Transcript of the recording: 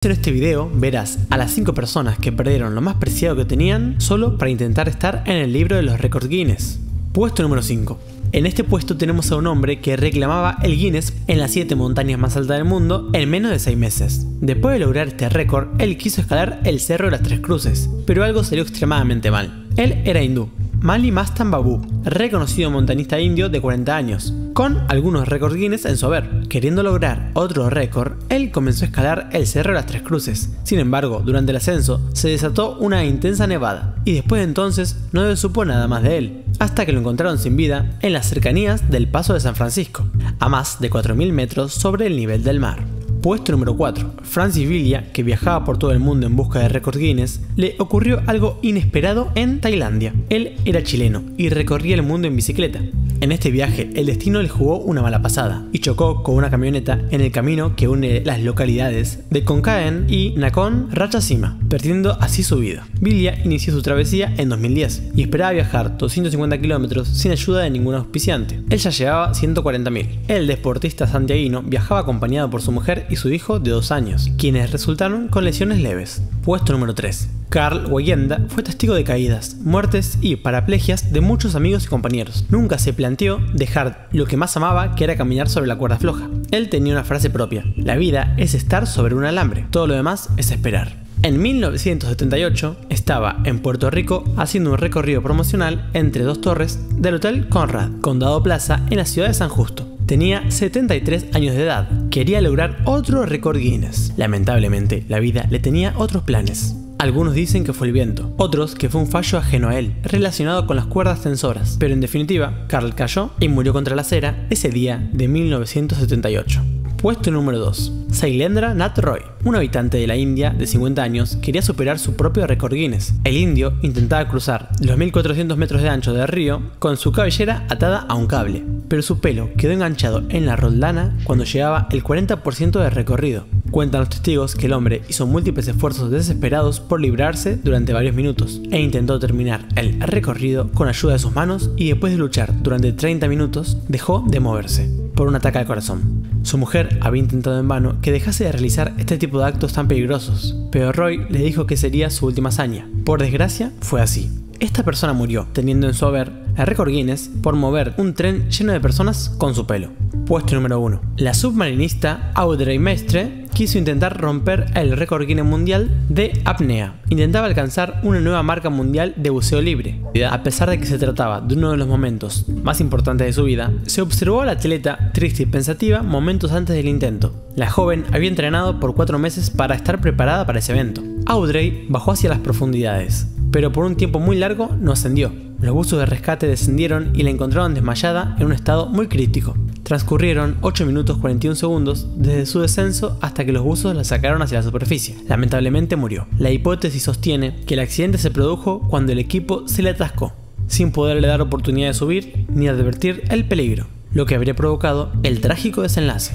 En este video verás a las 5 personas que perdieron lo más preciado que tenían solo para intentar estar en el libro de los récords Guinness. Puesto número 5. En este puesto tenemos a un hombre que reclamaba el Guinness en las 7 montañas más altas del mundo en menos de 6 meses. Después de lograr este récord, él quiso escalar el Cerro de las Tres Cruces, pero algo salió extremadamente mal. Él era hindú, Mali Mastan Babu, reconocido montañista indio de 40 años, con algunos récords Guinness en su haber. Queriendo lograr otro récord, él comenzó a escalar el Cerro de las Tres Cruces. Sin embargo, durante el ascenso se desató una intensa nevada, y después de entonces no se supo nada más de él, hasta que lo encontraron sin vida en las cercanías del Paso de San Francisco, a más de 4000 metros sobre el nivel del mar. Puesto número 4. Francis Villa, que viajaba por todo el mundo en busca de récords Guinness, le ocurrió algo inesperado en Tailandia. Él era chileno y recorría el mundo en bicicleta. En este viaje, el destino le jugó una mala pasada y chocó con una camioneta en el camino que une las localidades de Khon Kaen y Nakhon Ratchasima, perdiendo así su vida. Villa inició su travesía en 2010 y esperaba viajar 250 kilómetros sin ayuda de ningún auspiciante. Él ya llevaba 140.000. El deportista santiaguino viajaba acompañado por su mujer y su hijo de 2 años, quienes resultaron con lesiones leves. Puesto número 3. Carl Weyenda fue testigo de caídas, muertes y paraplegias de muchos amigos y compañeros. Nunca se planteó dejar lo que más amaba, que era caminar sobre la cuerda floja. Él tenía una frase propia: la vida es estar sobre un alambre, todo lo demás es esperar. En 1978 estaba en Puerto Rico haciendo un recorrido promocional entre dos torres del Hotel Conrad, Condado Plaza, en la ciudad de San Justo. Tenía 73 años de edad. Quería lograr otro récord Guinness. Lamentablemente, la vida le tenía otros planes. Algunos dicen que fue el viento, otros que fue un fallo ajeno a él, relacionado con las cuerdas tensoras, pero en definitiva, Carl cayó y murió contra la acera ese día de 1978. Puesto número 2. Sailendra Nath Roy, un habitante de la India de 50 años, quería superar su propio récord Guinness. El indio intentaba cruzar los 1400 metros de ancho del río con su cabellera atada a un cable, pero su pelo quedó enganchado en la roldana cuando llegaba el 40% del recorrido. Cuentan los testigos que el hombre hizo múltiples esfuerzos desesperados por librarse durante varios minutos e intentó terminar el recorrido con ayuda de sus manos, y después de luchar durante 30 minutos dejó de moverse por un ataque al corazón. Su mujer había intentado en vano que dejase de realizar este tipo de actos tan peligrosos, pero Roy le dijo que sería su última hazaña. Por desgracia, fue así. Esta persona murió, teniendo en su haber el récord Guinness por mover un tren lleno de personas con su pelo. Puesto número 1. La submarinista Audrey Mestre quiso intentar romper el récord Guinness mundial de apnea. Intentaba alcanzar una nueva marca mundial de buceo libre. A pesar de que se trataba de uno de los momentos más importantes de su vida, se observó a la atleta triste y pensativa momentos antes del intento. La joven había entrenado por 4 meses para estar preparada para ese evento. Audrey bajó hacia las profundidades, pero por un tiempo muy largo no ascendió. Los buzos de rescate descendieron y la encontraron desmayada en un estado muy crítico. Transcurrieron 8 minutos 41 segundos desde su descenso hasta que los buzos la sacaron hacia la superficie. Lamentablemente murió. La hipótesis sostiene que el accidente se produjo cuando el equipo se le atascó, sin poderle dar oportunidad de subir ni advertir el peligro, lo que habría provocado el trágico desenlace.